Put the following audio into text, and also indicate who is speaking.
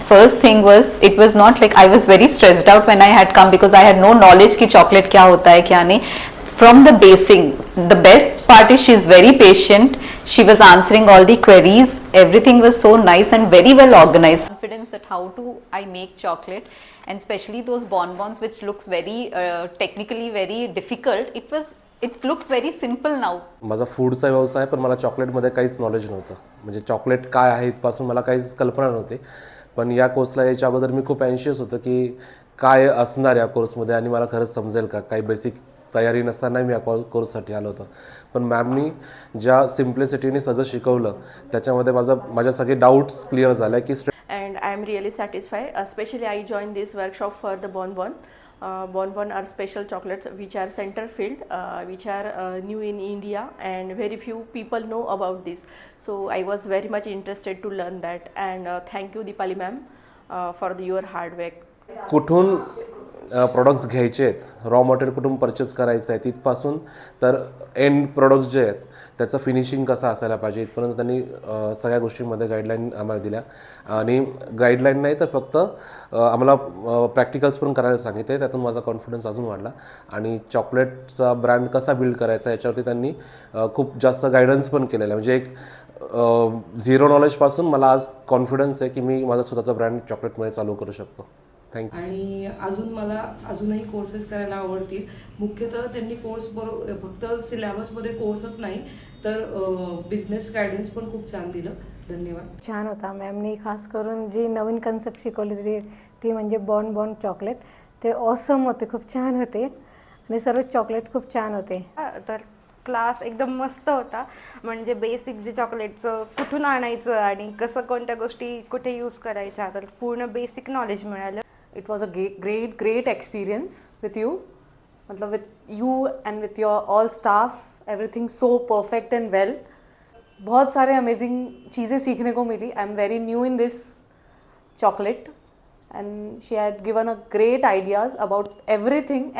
Speaker 1: First thing was, it was not like I was very stressed out when I had come, because I had no knowledge कि chocolate क्या होता है क्या नहीं. From the basing, the best part is she's very patient. She was answering all the queries. Everything was so nice and very well organized. Confidence that how to I make chocolate, and especially those bonbons which looks very technically very difficult. It looks very simple now.
Speaker 2: माझा फूडचा व्यवसाय आहे, पण मला चॉकलेटमध्ये काहीच knowledge नव्हतं. म्हणजे chocolate काय आहे इथपासून मला काहीच कल्पना नव्हती. पण या कोर्सला यायच्या अगोदर मी खूप अँशियस होतो की काय असणार या कोर्समध्ये आणि मला खरंच समजेल का. काही बेसिक तयारी नसताना मी या कोर्ससाठी आलो होतो. पण मॅमनी ज्या सिम्प्लिसिटीने सगळं शिकवलं त्याच्यामध्ये माझ्या सगळे डाऊट्स क्लिअर झाले की.
Speaker 3: And I am really satisfied. Especially I joined this workshop for the bonbon. Bonbon are special chocolates which are center filled, which are new in India, and very few people know about this. So I was very much interested to learn that, and thank you Deepali ma'am for your hard work.
Speaker 2: कुठून products घ्यायचे आहेत, raw material कुठून purchase करायचं आहे तिथपासून तर end products जे आहेत त्याचं फिनिशिंग कसं असायला पाहिजे इथपर्यंत त्यांनी सगळ्या गोष्टींमध्ये गाईडलाईन आम्हाला दिल्या. आणि गाईडलाईन नाही तर फक्त आम्हाला प्रॅक्टिकल्स पण करायला सांगितले. त्यातून माझा कॉन्फिडन्स अजून वाढला आणि चॉकलेटचा ब्रँड कसा बिल्ड करायचा याच्यावरती त्यांनी खूप जास्त गायडन्स पण केलेलं आहे. म्हणजे एक झिरो नॉलेजपासून मला आज कॉन्फिडन्स आहे की मी माझा स्वतःचा ब्रँड चॉकलेटमध्ये चालू करू शकतो. थँक्यू.
Speaker 4: आणि मला अजूनही कोर्सेस करायला आवडतील. मुख्यतः त्यांनी कोर्स फक्त सिलेबसमध्ये कोर्सच नाही तर बिझनेस गायडन्स पण खूप छान दिलं. धन्यवाद.
Speaker 5: छान होता. मॅमनी खास करून जी नवीन कन्सेप्ट शिकवली ती म्हणजे बॉन चॉकलेट. ते ऑसम होते, खूप छान होते आणि सर्व चॉकलेट खूप छान होते.
Speaker 6: तर क्लास एकदम मस्त होता. म्हणजे बेसिक जे चॉकलेटचं कुठून आणायचं आणि कसं कोणत्या गोष्टी कुठे यूज करायच्या तर पूर्ण बेसिक नॉलेज मिळालं.
Speaker 7: It was a great experience with you. मतलब with you and with your all staff, everything so perfect and well. बहुत सारे amazing चीज़ें सीखने को milli. I am very new in this chocolate and she had given a great ideas about everything.